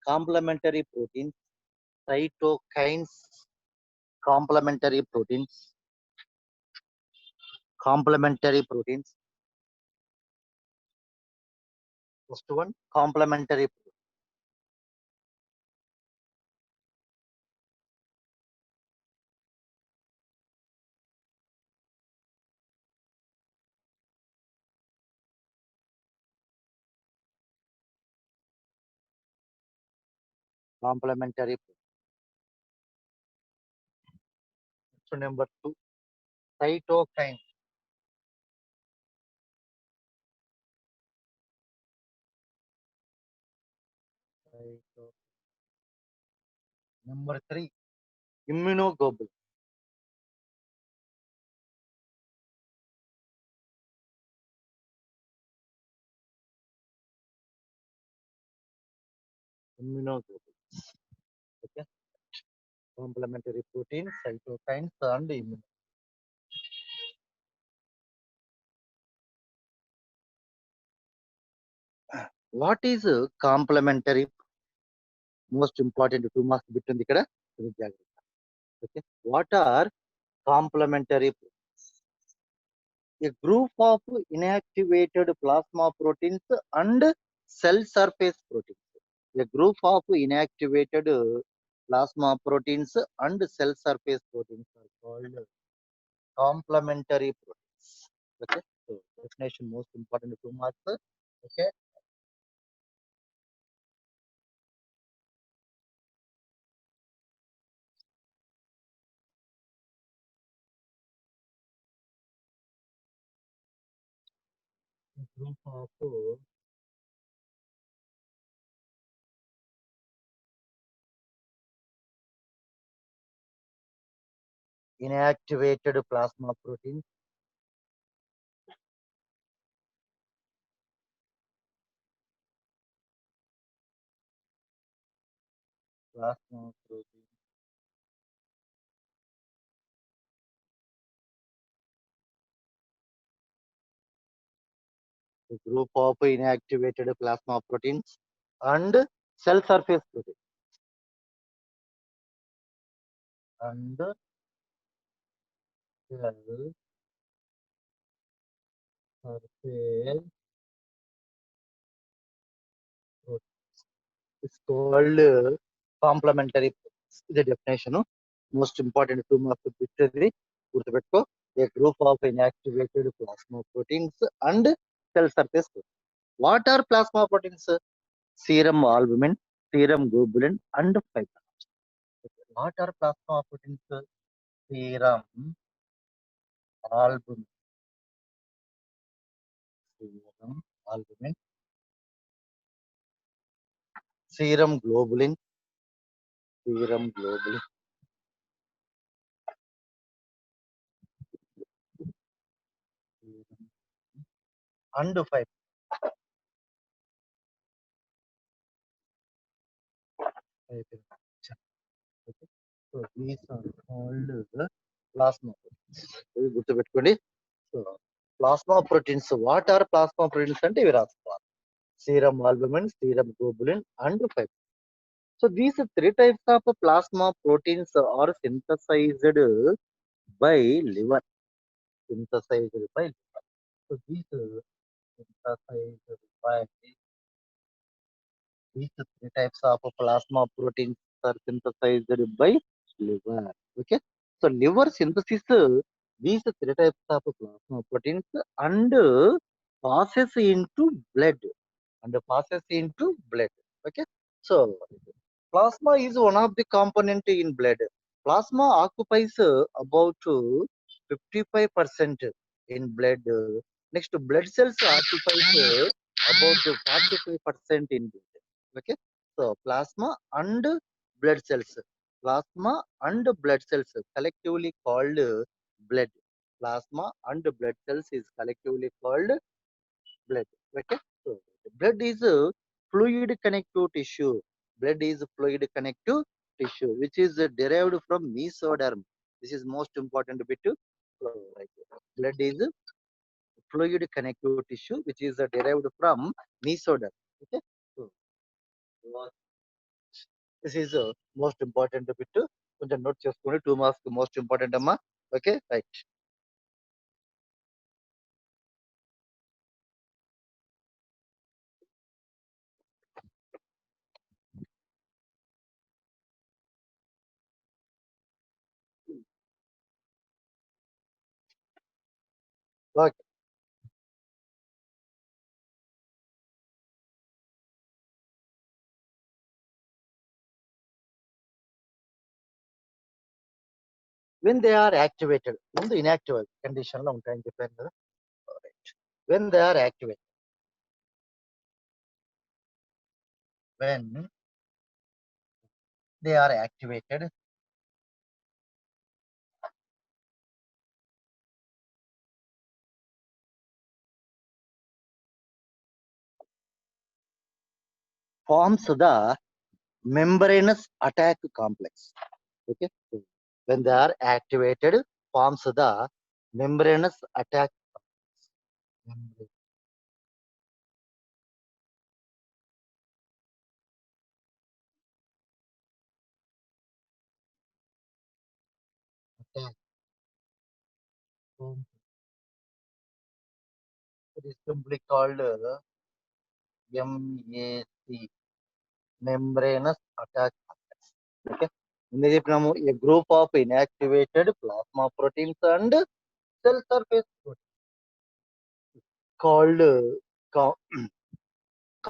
complementary proteins, cytokines, complementary proteins, complementary proteins. First one, complementary complementary. So number two, cytokine. Number three, immunoglobulin. Immunoglobulin. Okay. Complementary proteins, cytokines, and immunoglobulin. What is a complementary? Most important two marks between the kada. Okay. What are complementary? A group of inactivated plasma proteins and cell surface proteins. A group of inactivated plasma proteins and cell surface proteins are called complementary proteins. Okay. So definition most important two marks. Okay. Group of inactivated plasma proteins. Plasma protein. A group of inactivated plasma proteins and cell surface proteins. And cell surface is called complementary proteins. The definition most important two marks victory గుర్తుపెట్టుకో a group of inactivated plasma proteins and cell surface proteins. What are plasma proteins? Serum albumin, serum globulin, and fibrinogen. What are plasma proteins? Serum albumin, serum albumin, serum globulin, serum globulin, and fibrinogen. Okay. So these are called plasma proteins. ఇవి గుర్తుపెట్టుకోండి. So plasma proteins. What are plasma proteins అంటే ఇవి రాసుకోవాలి. Serum albumin, serum globulin, and fibrinogen. So these three types of plasma proteins are synthesized by liver. Synthesized by liver. So these synthesized by these three types of plasma proteins are synthesized by liver. Okay. So liver synthesis these three types of plasma proteins and passes into blood Okay. So plasma is one of the component in blood. Plasma occupies about 55% in blood. Next, blood cells occupies about 45% in blood. Okay. So plasma and blood cells. Plasma and blood cells collectively called blood. Plasma and blood cells is collectively called blood. Okay. So blood is a fluid connective tissue. Blood is fluid connective tissue, which is derived from mesoderm. This is most important bit. So, like, blood is a fluid connective tissue, which is derived from mesoderm. Okay. So, This is most important bit. కొంచెం note చేసుకోండి 2 marks most important అమ్మా. Okay, right. Okay. When they are activated, ముందు inactive condition లో ఉంటాయని చెప్పాను కదా. Alright. When they are activated, when they are activated, forms the membranous attack complex. Okay. When they are activated, forms the membranous attack complex. Attack. It is simply called MAC, membranous attack complex. Okay. ఇందులో చెప్పినాము a group of inactivated plasma proteins and cell surface proteins called co-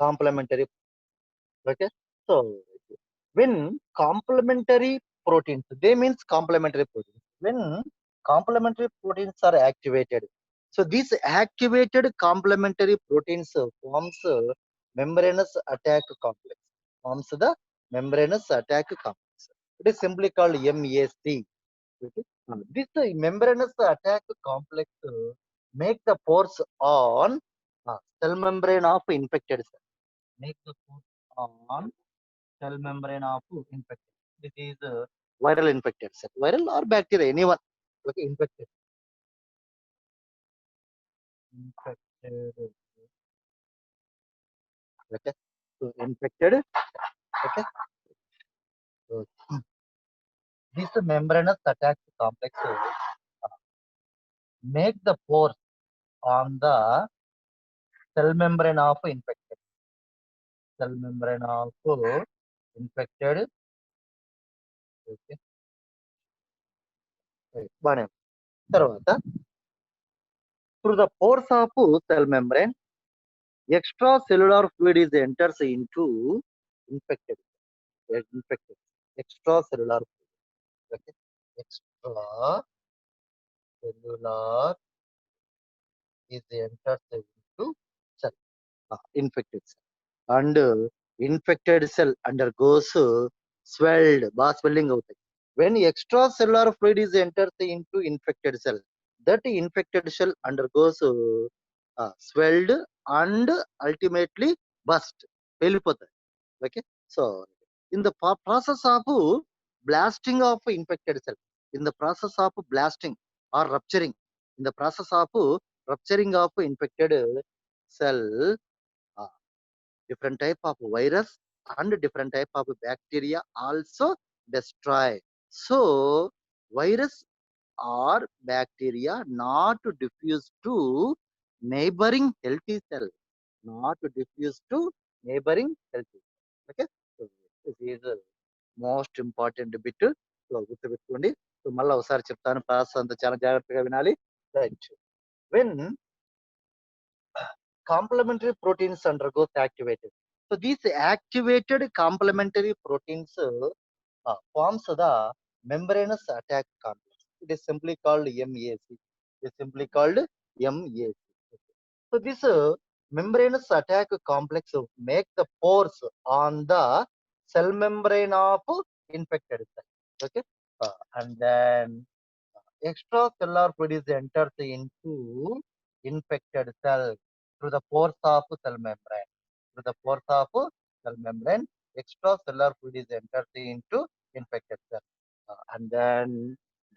complementary. Okay. So when complementary proteins, they means complementary proteins. When complementary proteins are activated, so these activated complementary proteins forms membranous attack complex. Forms the membranous attack complex. It is simply called MAC. Okay. This membranous attack complex make the pores on cell membrane of infected cell. Make the pores on cell membrane of infected. This is viral infected cell, viral or bacteria, anyone. Okay, infected. Infected. Okay, so infected. Okay, so this membranous attack complex make the pores on the cell membrane of infected. Cell membrane of infected. Okay, బానే ఉంది. తర్వాత through the pores of cell membrane, extracellular fluid is enters into infected. Infected. Extracellular fluid. Okay. Extracellular is enters into cell. Infected cell. And infected cell undergoes swelled, swelling out. When extracellular fluid is enters into infected cell, that infected cell undergoes swelled and ultimately burst. వెళ్ళిపోతాయి. Okay. So in the process of blasting of infected cell, in the process of blasting or rupturing, in the process of rupturing of infected cell, uh, different type of virus and different type of bacteria also destroy. So virus or bacteria not to diffuse to neighboring healthy cell, not to diffuse to neighboring healthy cell. Okay. So this is the most important bit. So గుర్తుపెట్టుకోండి. So మళ్ళీ ఒకసారి చెప్తాను, process అంతా చాలా జాగ్రత్తగా వినాలి. Right. When complementary proteins undergoes activated. So these activated complementary proteins forms the membranous attack complex. It is simply called MAC. It is simply called MAC. So this membranous attack complex make the pores on the cell membrane of infected cell. Okay, and then extracellular fluid is enters into infected cell through the pores of cell membrane. Through the pores of cell membrane, extracellular fluid is enters into infected cell. And then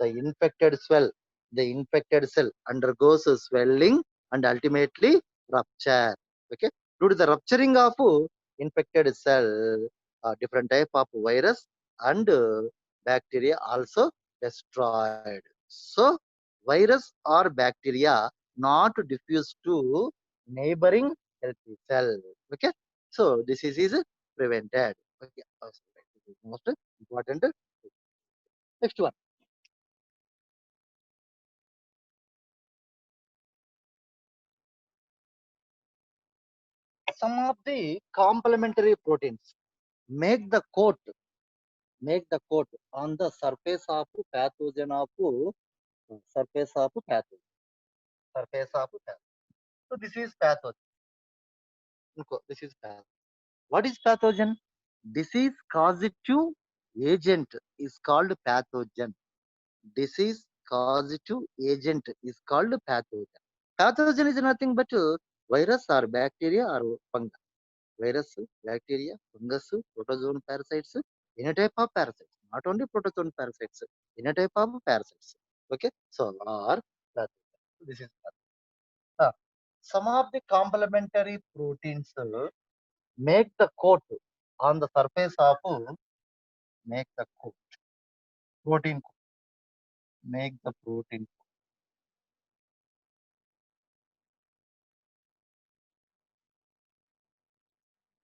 the infected cell undergoes swelling and ultimately rupture. Okay. Due to the rupturing of infected cell, different type of virus and bacteria also destroyed. So virus or bacteria not diffuse to neighboring healthy cell. Okay, so disease is prevented. Okay, this is most important. Next one, some of the complementary proteins make the coat on the surface of pathogen of surface of pathogen surface of pathogen. So this is pathogen. This is pathogen. What is pathogen? Disease causative agent is called pathogen. Disease causative agent is called pathogen. Pathogen is nothing but virus or bacteria or fungus. Virus, bacteria, fungus, protozoan parasites, any type of parasites, not only protozoan parasites, any type of parasites. Okay, so or pathogen. This is uh, some of the complementary proteins make the coat on the surface of make the coat protein coat, make the protein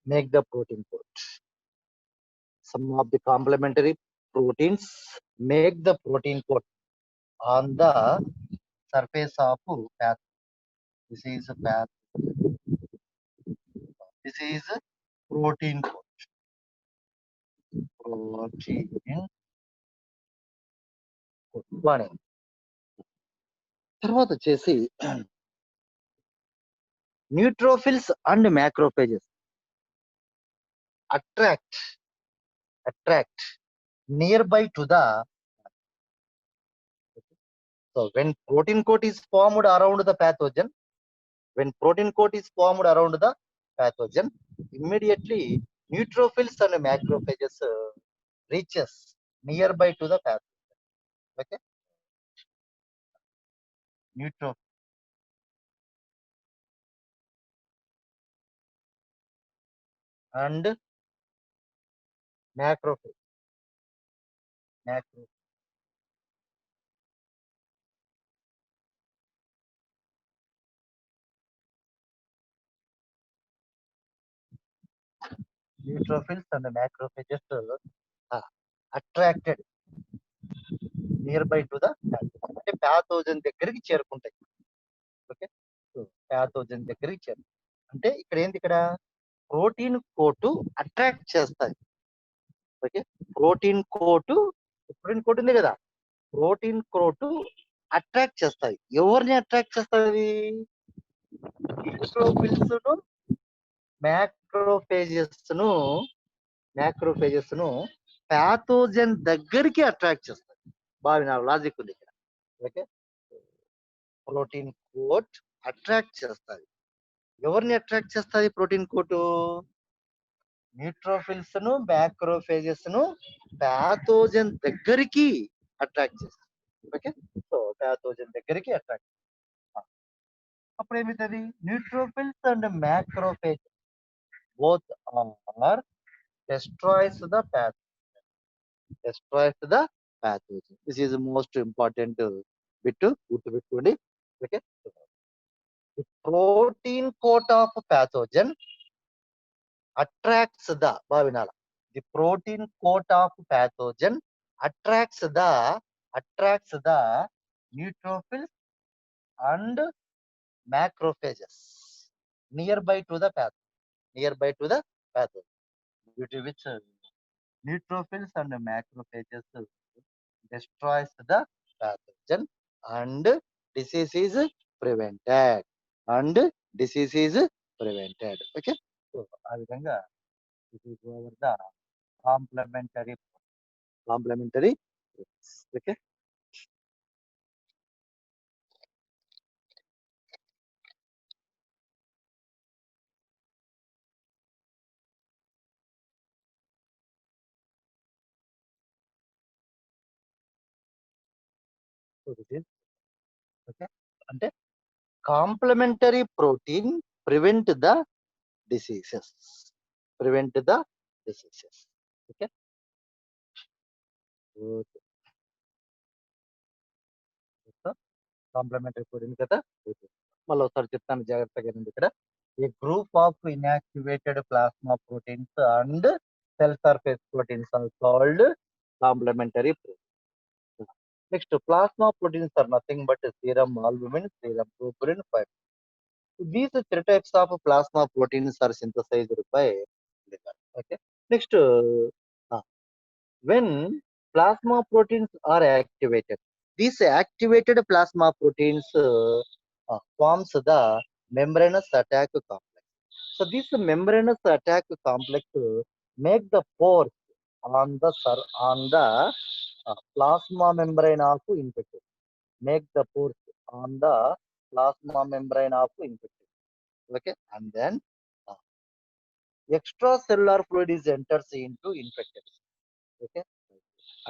make the protein coat. Some of the complementary proteins make the protein coat on the surface of path. This is a path. This is a protein coat. Protein coat. One. తర్వాత వచ్చేసి neutrophils and macrophages attract attract nearby to the. So when protein coat is formed around the pathogen, when protein coat is formed around the pathogen, immediately neutrophils and macrophages reaches nearby to the pathogen. Okay, neutrophil and macrophage. Macro neutrophils and macrophages uh, attracted nearby to the pathogen. అంటే pathogen దగ్గరికి చేరుకుంటాయి. Okay, so pathogen దగ్గరికి చేరు అంటే ఇక్కడ ఏంది ఇక్కడ protein coat attract చేస్తాయి. ఓకే, ప్రోటీన్ కోట్ ఉంది కదా, ప్రోటీన్ కోటు అట్రాక్ట్ చేస్తాయి. ఎవరిని అట్రాక్ట్ చేస్తుంది? న్యూట్రోఫిల్స్ ను మ్యాక్రోఫేజెస్ ను మ్యాక్రోఫేజెస్ ను ప్యాథోజన్ దగ్గరికి అట్రాక్ట్ చేస్తాయి. బాగా నా లాజిక్ ఉంది ఇక్కడ. ఓకే, ప్రోటీన్ కోట్ అట్రాక్ట్ చేస్తుంది. ఎవరిని అట్రాక్ట్ చేస్తుంది ప్రోటీన్ కోటు? న్యూట్రోఫిల్స్ ను మ్యాక్రోఫేజెస్ ను ప్యాథోజన్ దగ్గరికి అట్రాక్ట్ చేస్తుంది. ఓకే, సో ప్యాథోజన్ దగ్గరికి అట్రాక్ట్. అప్పుడు ఏమవుతుంది? Neutrophils and macrophage both are destroys the path destroys the pathogen. This is the most important bit గుర్తుపెట్టుకోండి. Okay, the protein coat of pathogen attracts the బాగా వినాల. The protein coat of pathogen attracts the neutrophils and macrophages nearby to the pathogen, due to which neutrophils and macrophages destroys the pathogen and disease is prevented and disease is prevented. Okay, so ఆ విధంగా this is over the complementary complementary proteins. Okay, so this is okay. అంటే complementary protein prevent the diseases, prevent the diseases. Okay. Okay. Complementary protein కదా. మళ్ళీ ఒకసారి చెప్తాను జాగ్రత్తగా వినండి ఇక్కడ. A group of inactivated plasma proteins and cell surface proteins are called complementary proteins. Next plasma proteins are nothing but serum albumin, serum tubulin, fibrin. These three types of plasma proteins are synthesized by liver. Okay. Next, when plasma proteins are activated, these activated plasma proteins forms the membranous attack complex. So this membranous attack complex make the pores on the plasma membrane of infected. Make the pores on the plasma membrane of infected. Okay, and then uh, extracellular fluid is enters into infected. Okay,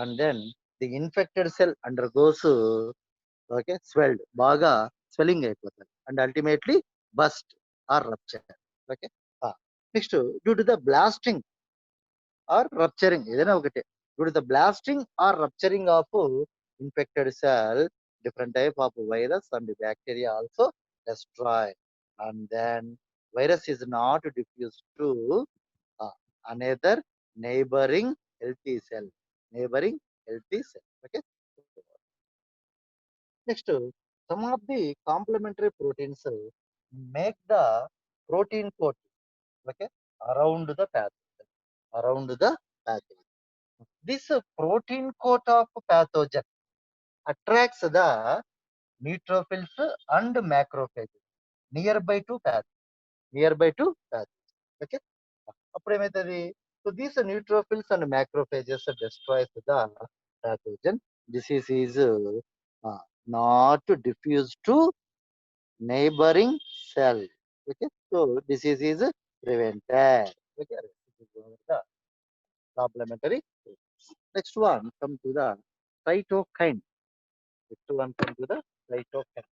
and then the infected cell undergoes okay swelled baga swelling అయిపోతుంది and ultimately burst or rupture. Okay. Next, due to the blasting or rupturing ఏదైనా ఒకటే, due to the blasting or rupturing of infected cell, different type of virus and bacteria also destroy, and then virus is not diffused to uh, another neighboring healthy cell. Neighboring healthy cell. Okay. Next, some of the complementary proteins make the protein coat, okay, around the pathogen. Around the pathogen. This protein coat of pathogen attracts the neutrophils and macrophages nearby to pathogen. Nearby to pathogen. Okay. అప్పుడు ఏమవుతుంది? So these neutrophils and macrophages destroys the pathogen. Disease is not diffused to neighboring cell. Okay, so disease is prevented. Okay, this is the complementary. Next one come to the cytokine. Next one come to the cytokine.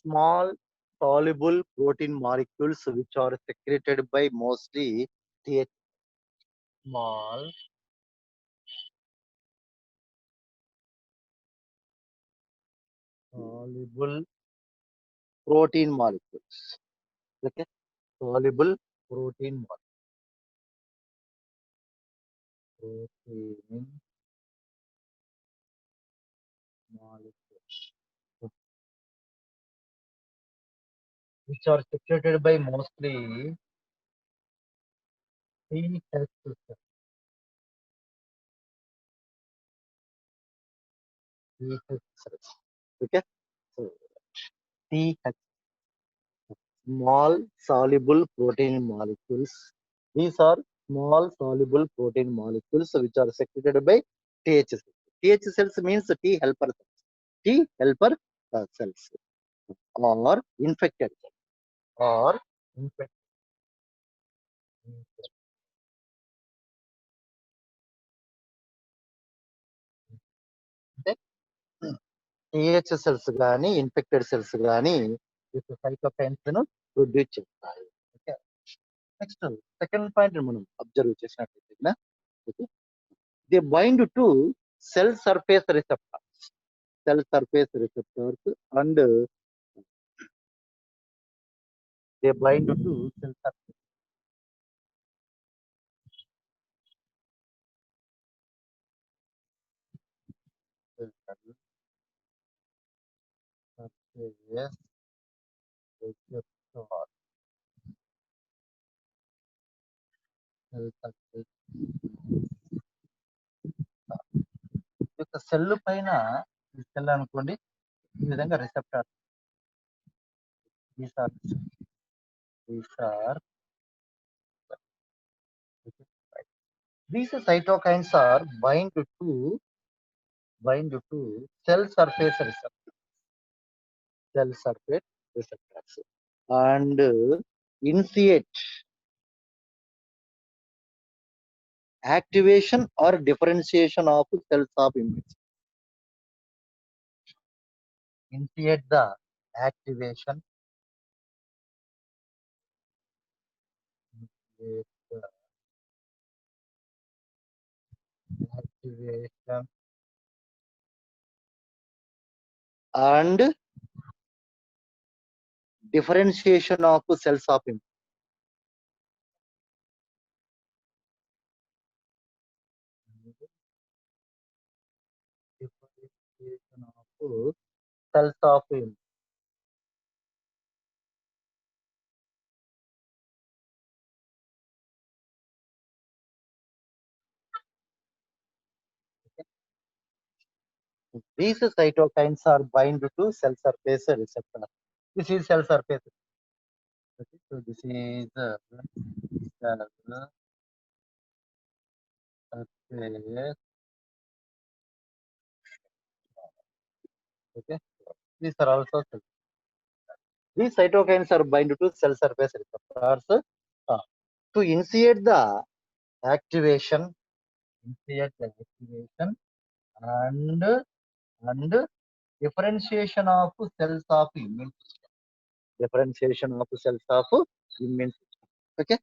Small soluble protein molecules which are secreted by mostly the small soluble protein molecules. Okay, soluble protein protein molecules which are secreted by mostly TH cells. TH cells. Okay, so TH, small soluble protein molecules. These are small soluble protein molecules which are secreted by TH cells. TH cells means T helper cells. T helper cells or infected cells or infected. TH cells గాని infected cells గాని cytokines ను produce చేస్తాయి. Okay. Next second point మనం observe చేసినట్లయితే they bind to cell surface receptors. Cell surface receptors and they bind to cell surface receptor. Cell surface యొక్క cell పైన cell అనుకోండి, ఈ విధంగా receptor these are these cytokines are bind to cell surface receptors and initiate activation or differentiation of cells of immune system. Initiate the activation initiate the activation and differentiation of cells of immune. Differentiation of cells of immune. These cytokines are bind to cell surface receptor. This is cell surface. Okay, so this is cell surface. Okay, these are also cell. These cytokines are bind to cell surface receptors to initiate the activation, and differentiation of cells of immune system. Differentiation of cells of immune system. Okay.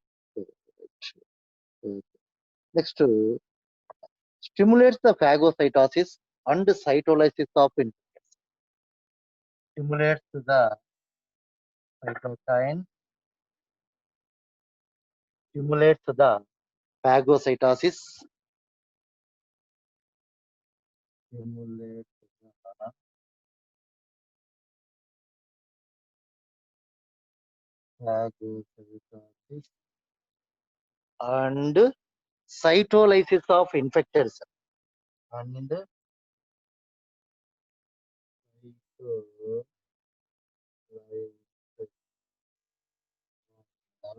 Next, stimulates the phagocytosis and cytolysis of infections. Stimulates the cytokine, stimulates the phagocytosis, stimulates the phagocytosis and cytolysis of infected cells. And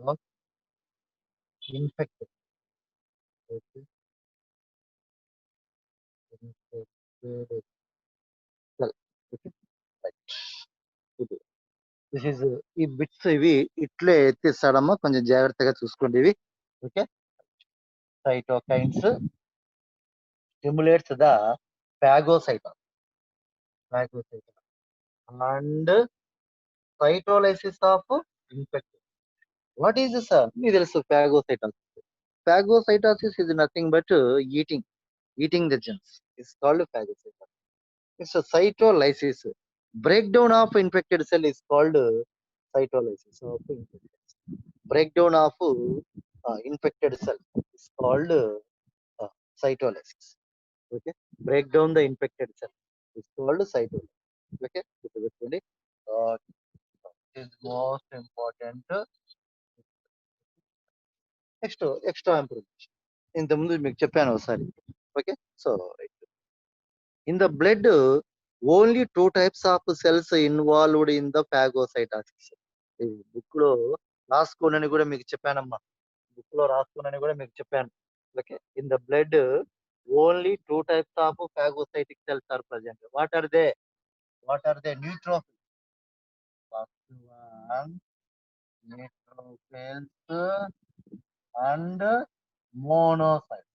of infected. Okay. Infected cell. Okay. Right. ఇది this is ఈ bits ఇవి ఇట్లే ఎత్తిస్తాడమ్మా, కొంచెం జాగ్రత్తగా చూసుకోండి ఇవి. Okay. Cytokines stimulates the phagocytosis and cytolysis of infected. What is this? మీకు తెలుసు phagocytosis. Phagocytosis is nothing but eating the germs. It's called phagocytosis. It's a cytolysis. Breakdown of infected cell is called cytolysis of infected cell. Breakdown of infected cell is called cytolysis. Okay. Break down the infected cell is called cytolysis. Okay. గుర్తుపెట్టుకోండి. Is most important. Next extra improvement ఇంతకుముందు మీకు చెప్పాను ఒకసారి. Okay. So in the blood only two types of cells involved in the phagocytosis. ఈ book లో రాసుకోనని కూడా మీకు చెప్పానమ్మా, book లో రాసుకోనని కూడా మీకు చెప్పాను. Okay. In the blood only two types of phagocytic cells are present. What are they? Neutrophils. First one, neutrophils and monocytes.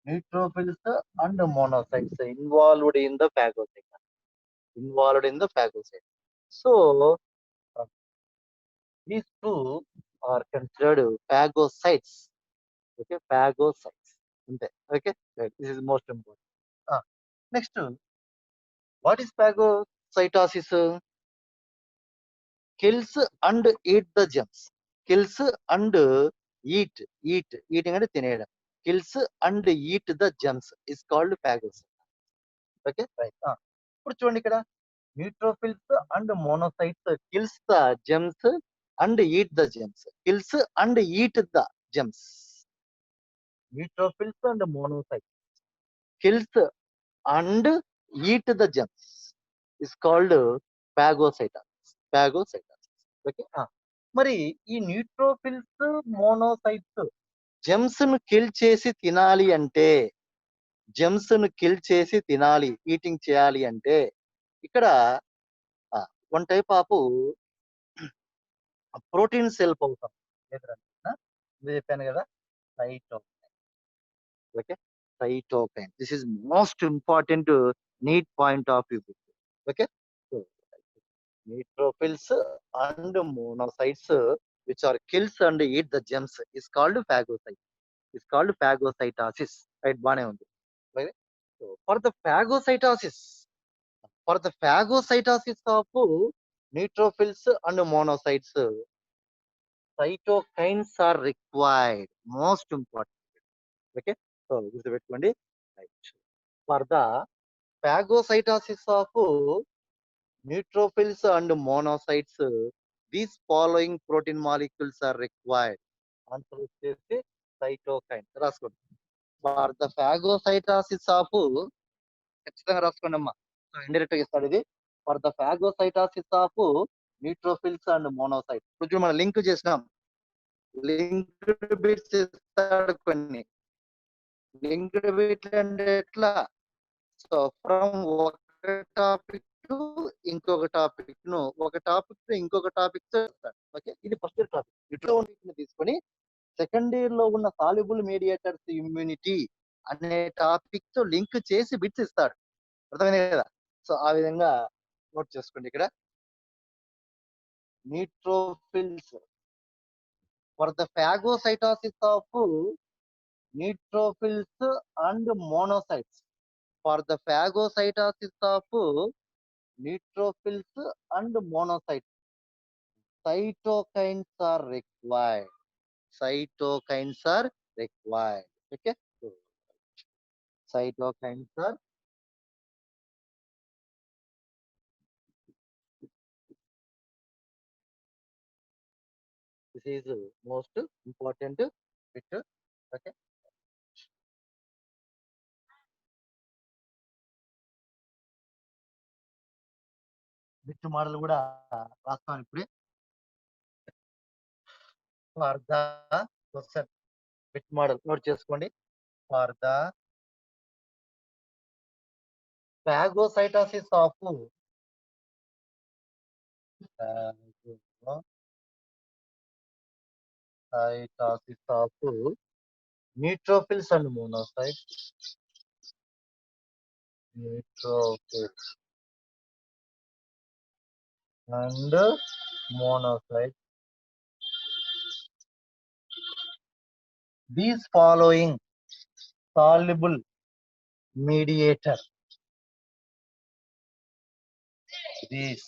Neutrophils and monocytes involved in the phagocyte. So uh, these two are considered phagocytes. Okay, phagocytes. Okay, right. This is most important. Next, what is phagocytosis? Kills and eat the germs. Kills and eating and తినేయడం. Kills and eat the germs is called phagocyte. Okay, right. ఇప్పుడు చూడండి ఇక్కడ neutrophils and monocytes kills the germs and eat the germs. Kills and eat the germs. Neutrophils and monocytes kills and eat the germs is called phagocytosis. Phagocytosis. Okay. మరి ఈ neutrophils monocytes Gems ను kill చేసి తినాలి అంటే eating చేయాలి అంటే ఇక్కడ one type of proteins help అవుతాం. ఇది చెప్పాను కదా, cytokine. Okay, cytokine. This is most important need point of view. Okay, neutrophils and monocytes which are kills and eat the germs is called phagocyte. Is called phagocytosis. Right, బానే ఉంది. Okay? So, for the phagocytosis of neutrophils and monocytes, cytokines are required. Most important. Okay, so this is పెట్టుకోండి. Right. For the phagocytosis of neutrophils and monocytes, these following protein molecules are required. Answer వచ్చేసి cytokine. రాసుకోండి. For the phagocytosis of, ఖచ్చితంగా రాసుకోండి అమ్మా. So indirect గా ఇస్తాడు ఇది. For the phagocytosis of neutrophils and monocytes. ఇప్పుడు మనం లింక్ చేసినాం. లింక్డ్ బిట్స్ ఇస్తాడు కొన్ని. లింక్డ్ బిట్లు అంటే ఎట్లా? సో ఫ్రమ్ ఒక టాపిక్ టు ఇంకొక టాపిక్ ను, ఒక టాపిక్ టు ఇంకొక టాపిక్ తో ఇస్తాడు. ఓకే, ఇది ఫస్ట్ ఇయర్ టాపిక్. ఇట్లా తీసుకొని సెకండ్ ఇయర్ లో ఉన్న సాల్యుబుల్ మీడియేటర్స్ ఇమ్యూనిటీ అనే టాపిక్ తో లింక్ చేసి బిట్స్ ఇస్తాడు. అర్థమైంది కదా? సో ఆ విధంగా నోట్ చేసుకోండి. ఇక్కడ neutrophils for the phagocytosis of neutrophils and monocytes. For the phagocytosis of neutrophils and monocytes, cytokines are required. Cytokines are required. Okay, so cytokines are this is most important bit. Okay, bit model కూడా రాస్తాను ఇప్పుడే. For the question bit model note చేసుకోండి. For the phagocytosis of neutrophils and monocytes. Neutrophils and monocytes. These following soluble mediator. These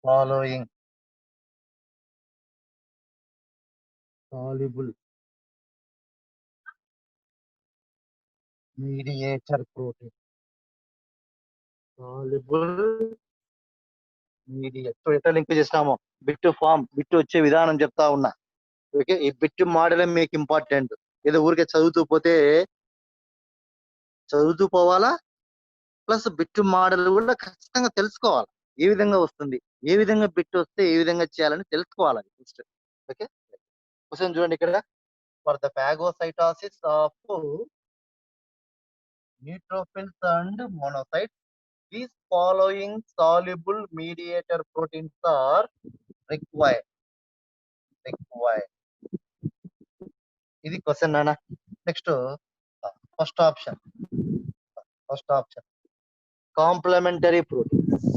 following soluble mediator protein. Soluble mediator. So ఎట్లా link చేసినామో bit form, bit వచ్చే విధానం చెప్తా ఉన్నా. Okay, ఈ bit model మీకు important. ఏదో ఊరికే చదువుతూ పోవాలా, ప్లస్ బిట్ మోడల్ కూడా ఖచ్చితంగా తెలుసుకోవాలి. ఏ విధంగా వస్తుంది, ఏ విధంగా బిట్ వస్తే ఏ విధంగా చేయాలని తెలుసుకోవాలి ఫస్ట్. ఓకే, క్వశ్చన్ చూడండి ఇక్కడ. For the phagocytosis of neutrophils and monocytes, these following soluble mediator proteins are required. ఇది క్వశ్చన్ నానా. Next first option complementary proteins.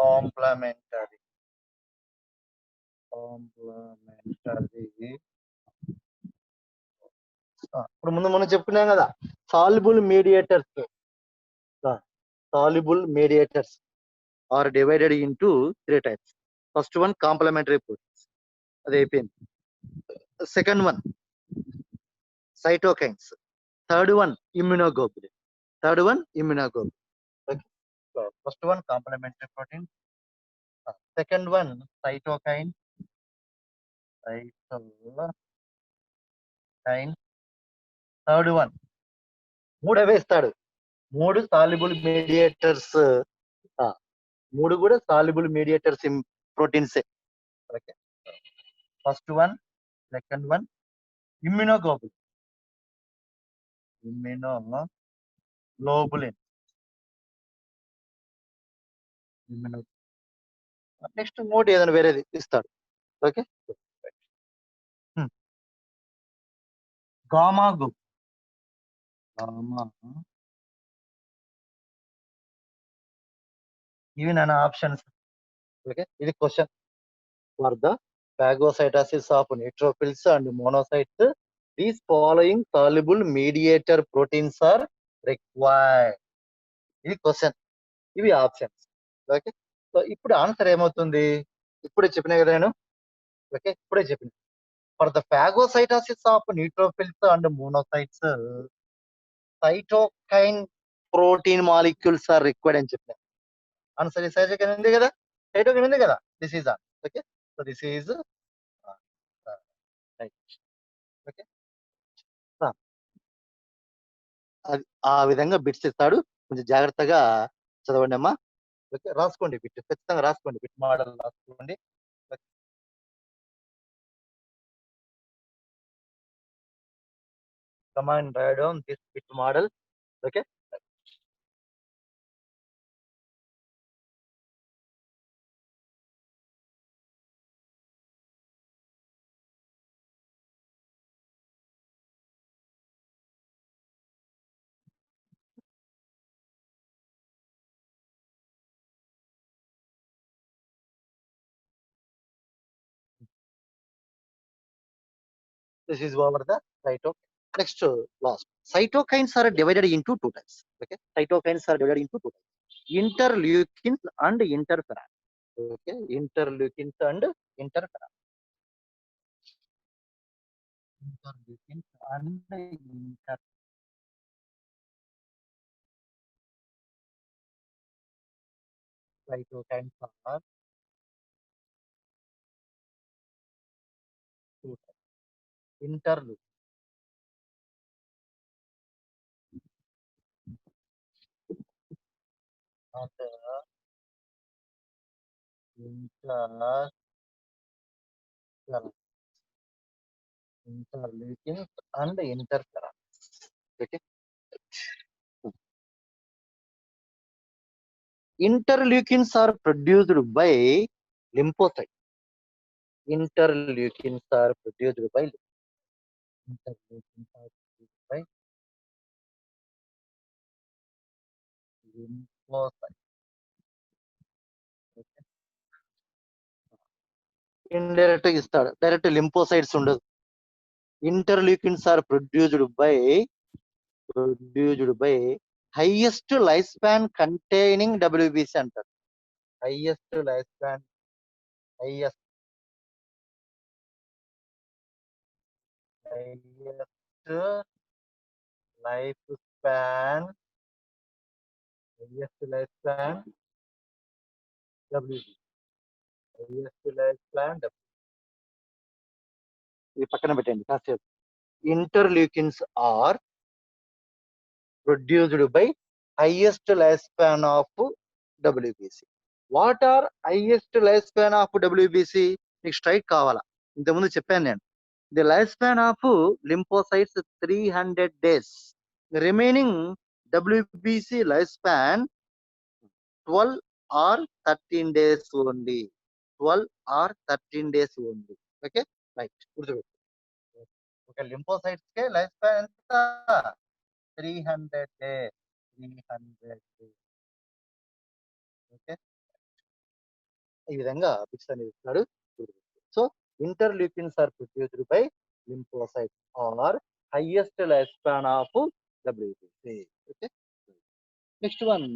Complementary ఇప్పుడు ముందు మనం చెప్పుకున్నాం కదా, soluble mediators are divided into 3 types. First one complementary proteins, అది అయిపోయింది. Second one cytokines. Third one immunoglobulin. First one complementary protein, second one cytokine. Third one మూడవే ఇస్తాడు. 3 soluble mediators, మూడు కూడా సాల్యుబుల్ మీడియేటర్స్ ప్రోటీన్సే. Okay, first one, second one immunoglobulin. Immunoglobulin immuno next ఇంకోటి ఏదైనా వేరేది ఇస్తాడు. Okay, gamma group. గామా, ఇవి నా ఆప్షన్స్. ఓకే, ఇది question. For the phagocytosis of neutrophils and monocytes, these following soluble mediator proteins are required. ఇది question, ఇవి options. Okay, so ఇప్పుడు ఆన్సర్ ఏమవుతుంది? ఇప్పుడే చెప్పినా కదా నేను. ఓకే, ఇప్పుడే చెప్పిన. For the phagocytosis of neutrophils and monocytes, cytokine protein molecules are required అని చెప్పిన. ఆన్సర్ ఈ సైటోకైన్ ఉంది కదా, సైటోకైన్ ఉంది కదా, this is on. Okay, so this is right. Okay, అది ఆ విధంగా బిట్స్ ఇస్తాడు. కొంచెం జాగ్రత్తగా చదవండి అమ్మా. ఓకే, రాసుకోండి బిట్, ఖచ్చితంగా రాసుకోండి, బిట్ మోడల్ రాసుకోండి. Come on, write down this bit model. Okay. This is over the cytokine. Next, last. Cytokines are divided into two types. Okay. Cytokines are divided into two types: interleukins and interferons. Okay. Interleukins and interferons. Interleukins and inter. Cytokines are two types. Interleukins and interferons. Interleukins and interferons. Okay. Interleukins are produced by lymphocytes. Interleukins are produced by lymphocytes. Okay. Indirect ఇస్తాడు, direct lymphocytes ఉండదు. Interleukins are produced by highest lifespan containing WBC అంటారు. highest lifespan highest lifespan highest lifespan WBC. highest lifespan WBC. ఇది పక్కన పెట్టండి కాసేపు. Interleukins are produced by highest lifespan of WBC. What are highest lifespan of WBC? మీకు straight కావాలా? ఇంతకుముందు చెప్పాను నేను. The lifespan of lymphocytes 300 days. The remaining WBC lifespan 12 or 13 days only. 12 or 13 days only. Okay, right. గుర్తుపెట్టు. ఒక lymphocytes కే life span ఎంత? 300 days. 300 days. Okay, ఈ విధంగా bits అనేది ఇస్తాడు. So interleukins are produced by lymphocyte are highest life span of WBC. Okay, next one.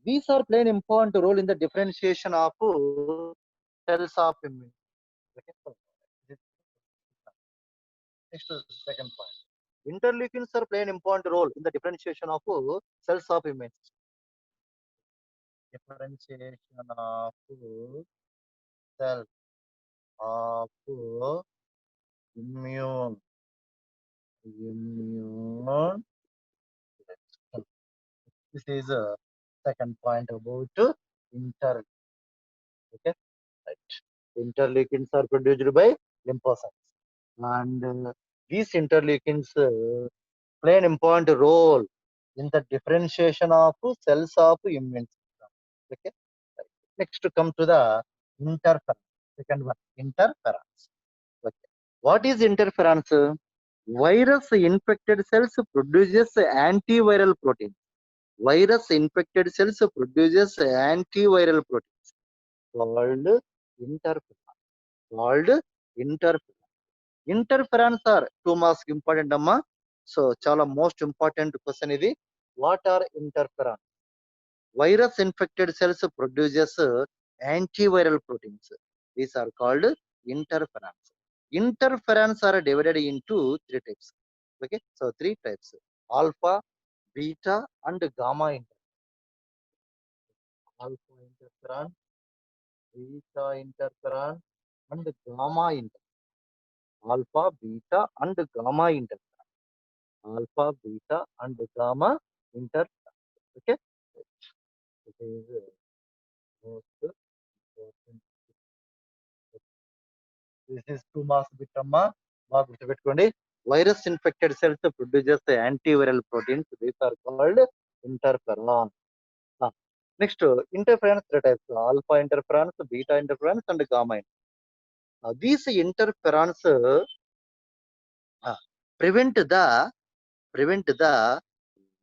These are play an important role in the differentiation of cells of immune. Okay, so next second point. Interleukins are play an important role in the differentiation of cells of immune system. Differentiation of cells of Immune. Immune. This is a second point about inter. Okay, right. Interleukins are produced by lymphocytes, and these interleukins play an important role in the differentiation of cells of immune system. Okay. Right. Next, to come to the interference. Second one, interference. Okay. What is interference? Virus infected cells produces antiviral protein. Virus infected cells produces antiviral protein called interferon. Called interferon. Interferons are two marks important amma. So chala most important question ఇది. What are interferons? Virus infected cells produces antiviral proteins. These are called interferons. Interferons are divided into three types. Okay, so three types: alpha, beta, and gamma interferon. Alpha interferon, beta interferon, and gamma interferon. Alpha, beta, and gamma interferon. Alpha, beta, and gamma interferon. Okay, this is most important. This is two marks బిట్టమ్మా బాగా గుర్తుపెట్టుకోండి. Virus infected cells produces antiviral proteins. These are called interferon. Next, interferons three types: alpha interferons, beta interferons, and gamma. These interferons prevent the prevent the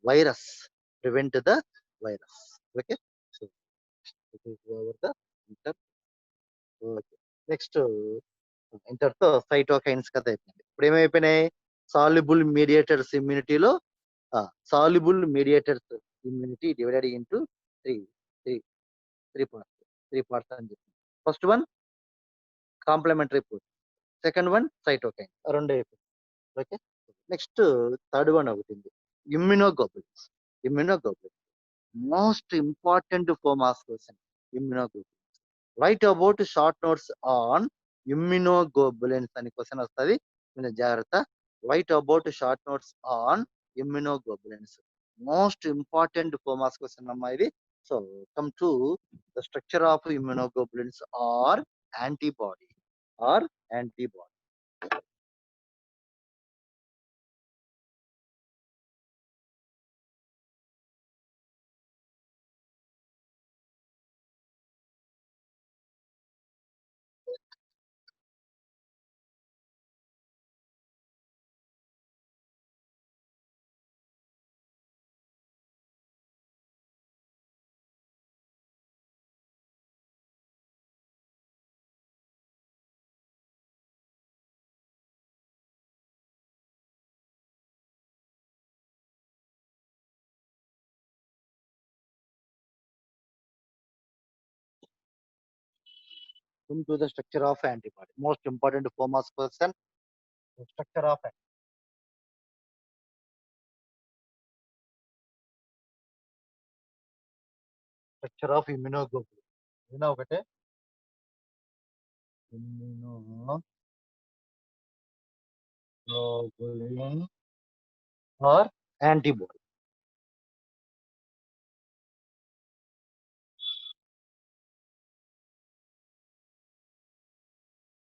virus. Prevent the virus. Okay. So this is over the inter. Okay. Next, ఇంతటితో cytokines కథ అయిపోయింది. ఇప్పుడు ఏమైపోయినాయి? Soluble mediators ఇమ్యూనిటీలో soluble mediators immunity divided into three three three parts అని చెప్పి. First one complementary protein, second one cytokine, రెండు అయిపోయింది. ఓకే. నెక్స్ట్ థర్డ్ వన్ ఒకటి ఉంది, immunoglobulins. Immunoglobulins most important for mass question. Immunoglobulins. Write about short notes on immunoglobulins అని question వస్తుంది. మీరు జాగ్రత్త. Write about short notes on immunoglobulins. Most important for mass question అమ్మా ఇది. So come to the structure of immunoglobulins or antibody. Or antibody. Into the structure of antibody. Most important form of person, the structure of structure of immunoglobulin. You know what? Immunoglobulin or antibody.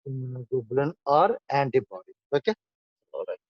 Immunoglobulin or antibody. Okay. All right.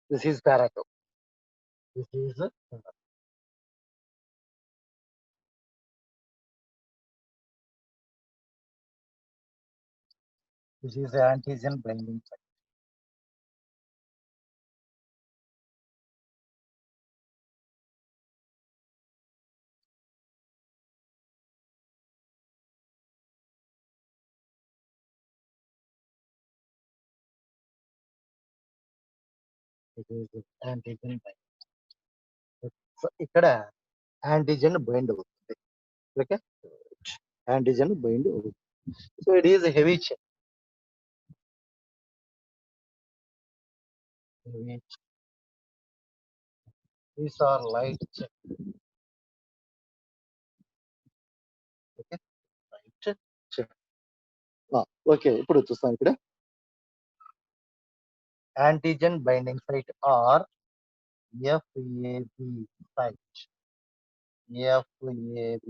This is paratope. This is antigen binding site. This is antigen binding. So ఇక్కడ antigen bind అవుతుంది. Okay? Antigen bind అవుతుంది. So it is a heavy chain. Heavy chain. These are light chain. Okay? Light chain. Okay, ఇప్పుడు చూస్తాం ఇక్కడ antigen binding site or FAB site. FAB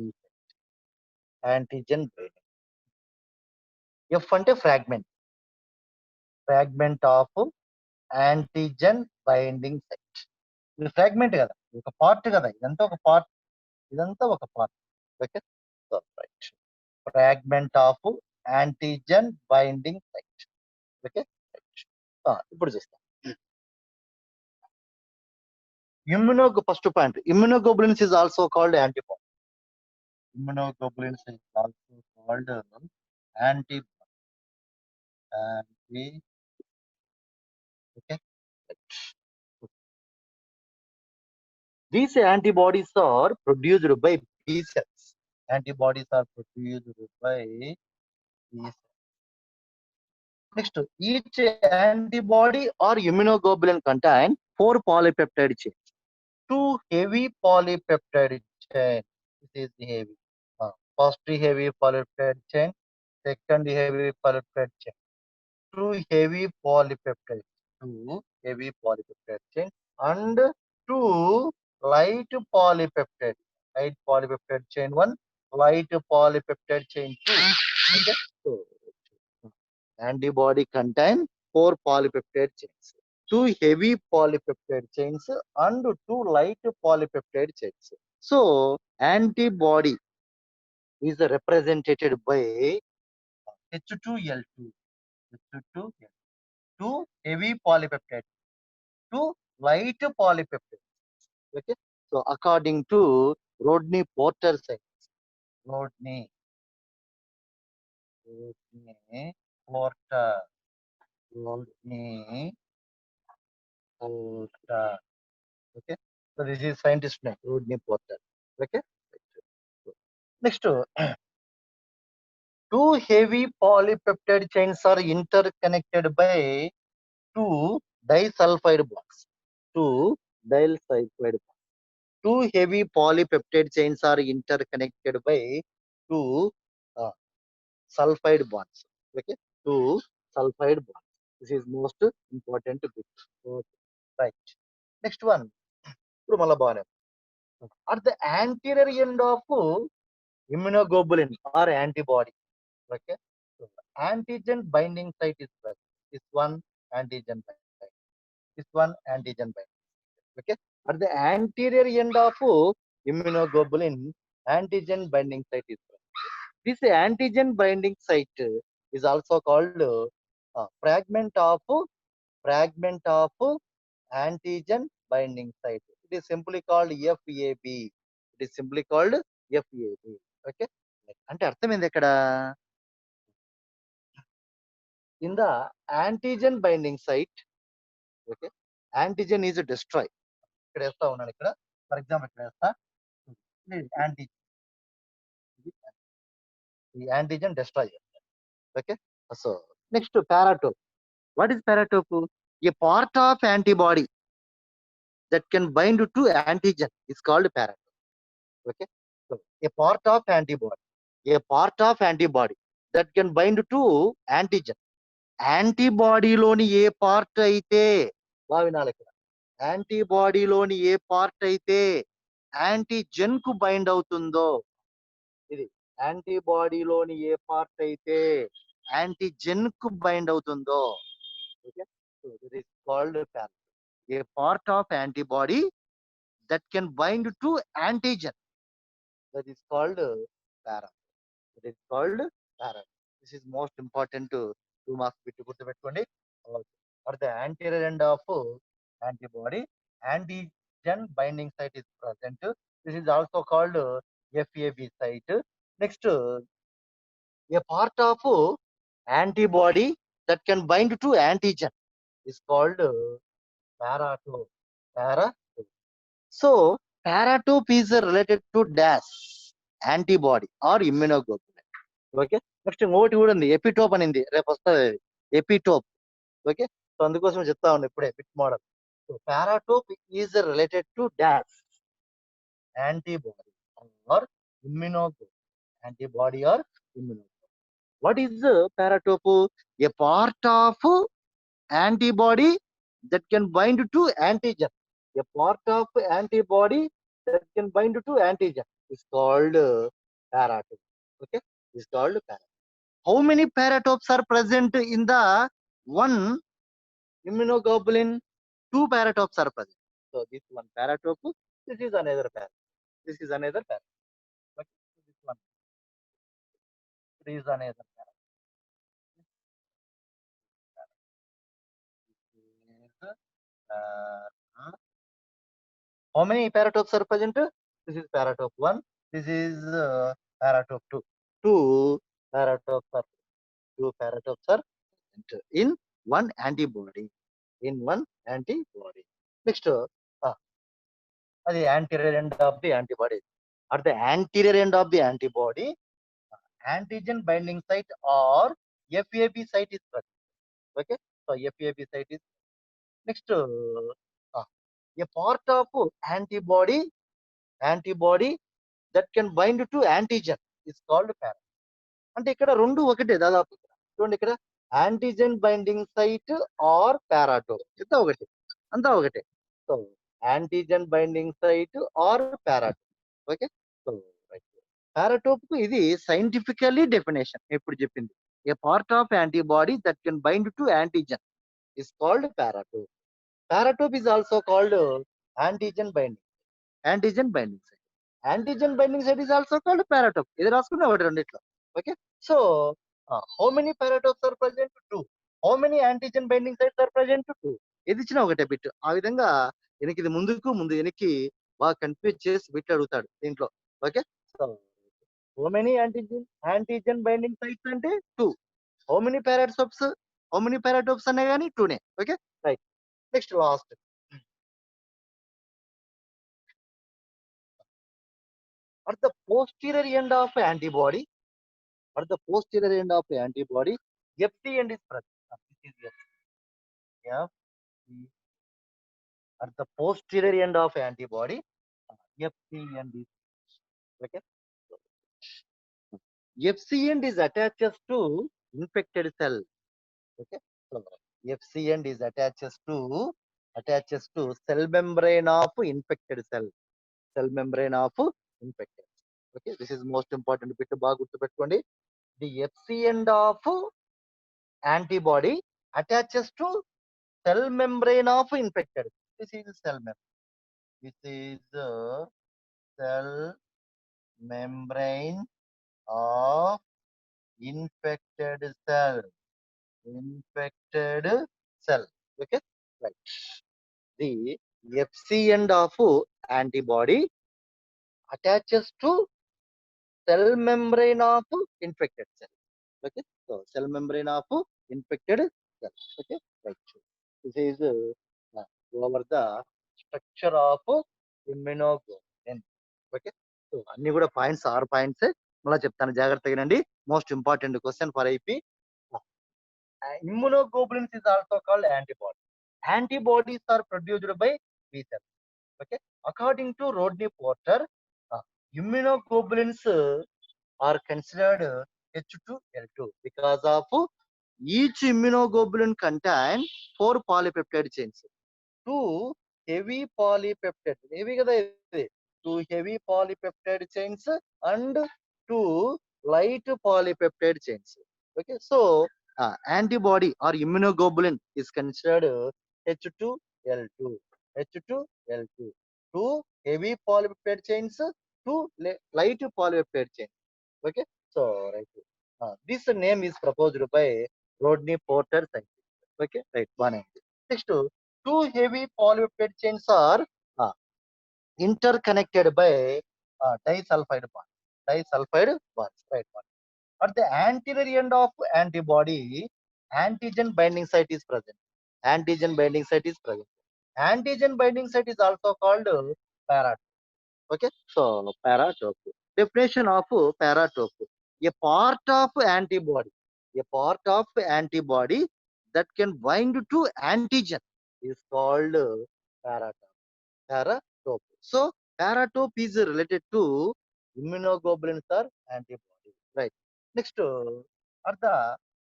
antigen binding. F అంటే fragment of antigen binding site. ఇది fragment కదా, ఒక part కదా, ఇదంతా ఒక part. Okay, right. Fragment of antigen binding site. Okay, right. ఇప్పుడు చూస్తాం first point. Immunoglobulins is also called antibody. Immunoglobulins is also called antibody. Okay. These antibodies are produced by B cells. Antibodies are produced by B cells. Next, each antibody or immunoglobulin contain 4 polypeptide chains. 2 heavy polypeptide chain. This is the heavy. First heavy polypeptide chain, second heavy polypeptide chain. 2 heavy polypeptide chain and 2 light polypeptide chain 1, light polypeptide chain 2. Okay? So, antibody contain 4 polypeptide chains, 2 heavy polypeptide chains and 2 light polypeptide chains. So antibody is represented by H2L2, 2 heavy polypeptide, 2 light polypeptide. Okay, so according to Rodney Porter science, Rodney Porter. Okay, so this is scientist name, Rodney Porter. Okay, next, 2 heavy polypeptide chains are interconnected by 2 disulfide bonds. 2 disulfide bonds. 2 heavy polypeptide chains are interconnected by 2 sulfide bonds. Okay, 2 sulfide bonds. This is most important bit. Okay, right. Next one. At the anterior end of immunoglobulin or antibody. Okay, so antigen binding site is present. This one antigen binding site. This one antigen binding. Okay, at the anterior end of immunoglobulin, antigen binding site is present. This antigen binding site is also called fragment of antigen binding site. It is simply called FAB. It is simply called FAB. Okay, అంటే అర్థం ఏంది ఇక్కడ? In the antigen binding site, okay, antigen is destroyed. ఇక్కడ వేస్తా ఉన్నాను ఇక్కడ, for example ఇక్కడ వేస్తా, antigen destroy. Okay, so next, paratope. What is paratope? A part of antibody that can bind to antigen is called paratope. Okay, so a part of antibody that can bind to antigen. యాంటీబాడీలోని ఏ part అయితే, వినాలి ఇక్కడ, యాంటీబాడీలోని ఏ part అయితే antigen కు bind అవుతుందో, ఇది యాంటీబాడీలోని ఏ పార్ట్ అయితే యాంటీజెన్ కు బైండ్ అవుతుందో, okay, so this is called paratope. A part of antibody that can bind to antigen. That is called para. That is called para. This is most important to 2 marks bit గుర్తుపెట్టుకోండి. Or the anterior end of antibody, antigen binding site is present. This is also called FAB site. Next, a part of antibody that can bind to antigen is called paratope. Paratope. So, paratope is related to dash antibody or immunoglobulin. Okay. Next ఇంకోటి కూడా ఉంది, epitope అనింది, రేపు వస్తుంది epitope. Okay, so అందుకోసం చెప్తా ఉన్నా ఇప్పుడే bit model. So paratope is related to dash antibody or immunoglobulin. Antibody or immunoglobulin. What is the paratope? A part of antibody that can bind to antigen. A part of antibody that can bind to antigen is called paratope. Okay, is called paratope. How many paratopes are present in the one immunoglobulin? 2 paratopes are present. So this one paratope, this is another paratope. This is another paratope. Okay, so this one, this is another paratope. Uh, how many paratopes are present? This is paratope 1. This is paratope 2. Two paratopes are present in one antibody. In one antibody. Next, the anterior end of the antibody. At the anterior end of the antibody, antigen binding site or FAB site is present. Okay, so FAB site is next. A part of antibody that can bind to antigen is called para. అంటే ఇక్కడ రెండు ఒకటే దాదాపు. చూడండి ఇక్కడ antigen binding site or paratope అంతా ఒకటే. So antigen binding site or paratope. Okay, so paratope కు ఇది సైంటిఫికల్లీ డెఫినేషన్ ఇప్పుడు చెప్పింది. A part of antibody that can bind to antigen is called paratope. Paratope is also called antigen binding site. Antigen binding site is also called paratope. ఇది రాసుకున్నా ఒకటి రెండిట్లో. Okay, so how many paratopes are present? 2. How many antigen binding sites are present? 2. ఇది ఇచ్చిన ఒకటే bit. ఆ విధంగా వెనక్కి ఇది ముందు వెనక్కి బాగా కన్ఫ్యూజ్ చేసి బిట్ అడుగుతాడు దీంట్లో. Okay, so how many antigen binding sites అంటే 2. How many paratopes అనే కానీ 2నే. Okay, right. Next last, at the posterior end of antibody, FC end is present. This is FC. At the posterior end of antibody, FC end is okay. FC end is attaches to infected cell. Okay, so FC end is attaches to cell membrane of infected cell. Okay, this is most important bit. బాగా గుర్తుపెట్టుకోండి. The FC end of antibody attaches to cell membrane of infected. This is cell membrane. This is cell membrane of infected cell. Okay, right. The FC end of antibody attaches to cell membrane of infected cell. Okay, so cell membrane of infected cell. Okay, right. This is over the structure of immunoglobulin. Okay, so అన్ని కూడా points 6 points మళ్ళీ చెప్తాను, జాగ్రత్తగా వినండి. Most important question for IP. Immunoglobulins is also called antibodies. Antibodies are produced by B cells. Okay, according to Rodney Porter, immunoglobulins are considered H2L2 because of each immunoglobulin contain 4 polypeptide chains. 2 heavy polypeptide, heavy kada idi, 2 heavy polypeptide chains and 2 light polypeptide chains. Okay, so antibody or immunoglobulin is considered H2 L2, H2, L2. Two heavy polypeptide chains, two light polypeptide chains. Okay, so right. This name is proposed by Rodney Porter scientist. Okay, right. One. Next, two heavy polypeptide chains are interconnected by disulfide bonds. Disulfide bonds, right? One. At the anterior end of antibody, antigen binding site is present. Antigen binding site is present. Antigen binding site is also called paratope. Okay, so paratope. Definition of paratope: a part of antibody, a part of antibody that can bind to antigen is called paratope. Paratope. So paratope is related to immunoglobulins or antibody. Right. Next, at the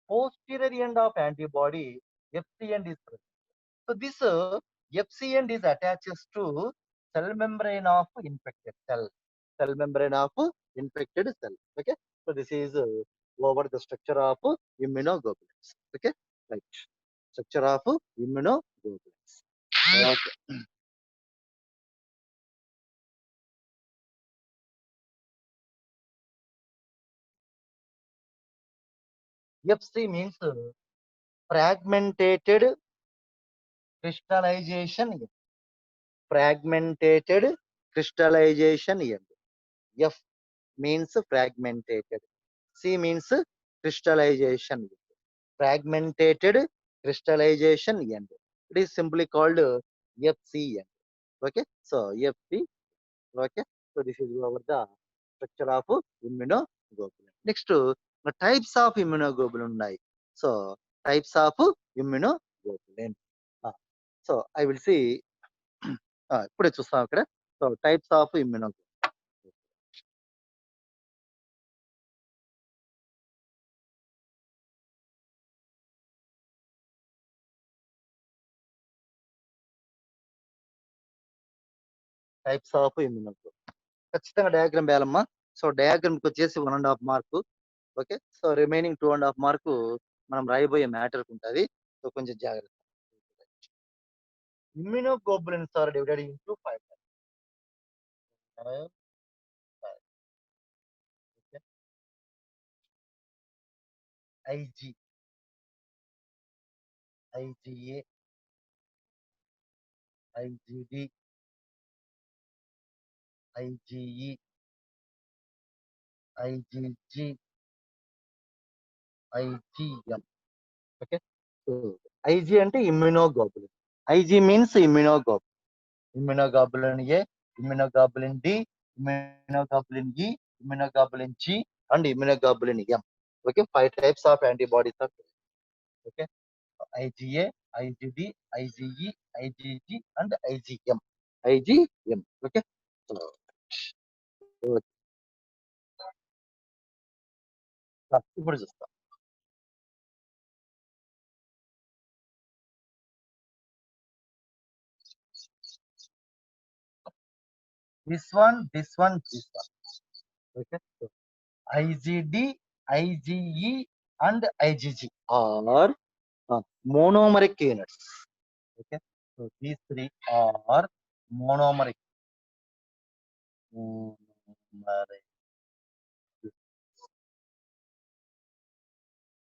posterior end of antibody, FC end is present. So this FC end is attaches to cell membrane of infected cell. Cell membrane of infected cell. Okay. So this is over the structure of immunoglobulins. Okay. Right. Structure of immunoglobulins. Okay. FC means fragmented crystallization end. Fragmented crystallization end. F means fragmented. C means crystallization end. Fragmented crystallization end. It is simply called FC end. Okay, so FC. Okay, so this is over the structure of immunoglobulin. Next, the types of immunoglobulin ఉన్నాయి. So types of immunoglobulin. So I will see ఇప్పుడే చూస్తాం ఇక్కడ. So types of immunoglobulin. Types of immunoglobulin ఖచ్చితంగా diagram వేయాలమ్మా. So డయాగ్రామ్కి వచ్చేసి 1.5 mark. Okay, so remaining 2.5 mark మనం రాయబోయే మ్యాటర్కి ఉంటుంది. సో కొంచెం జాగ్రత్త. Immunoglobulins are divided into 5 types. Okay. IG, IgA, IgD, IgE, IgG, IgM. Okay. So IG అంటే immunoglobulin. IG means immunoglobulin. Immunoglobulin A, immunoglobulin D, immunoglobulin E, immunoglobulin G, and immunoglobulin M. Okay, 5 types of antibodies are there. Okay, IgA, IgD, IgE, IgG, and IgM. IgM. Okay, so ఇప్పుడు చూస్తాం. This one, this one, this one. Okay, so IgD, IgE, and IgG are monomeric units. Okay, so these three are monomeric. Monomeric.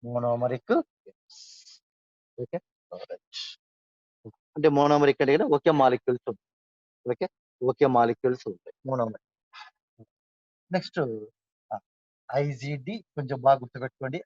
Monomeric units. Okay, alright. అంటే monomeric అంటే కదా ఒకే molecules ఉంటాయి. Okay, ఒకే molecules ఉంటాయి monomeric. Next ఐజిడి కొంచెం బాగా గుర్తుపెట్టుకోండి.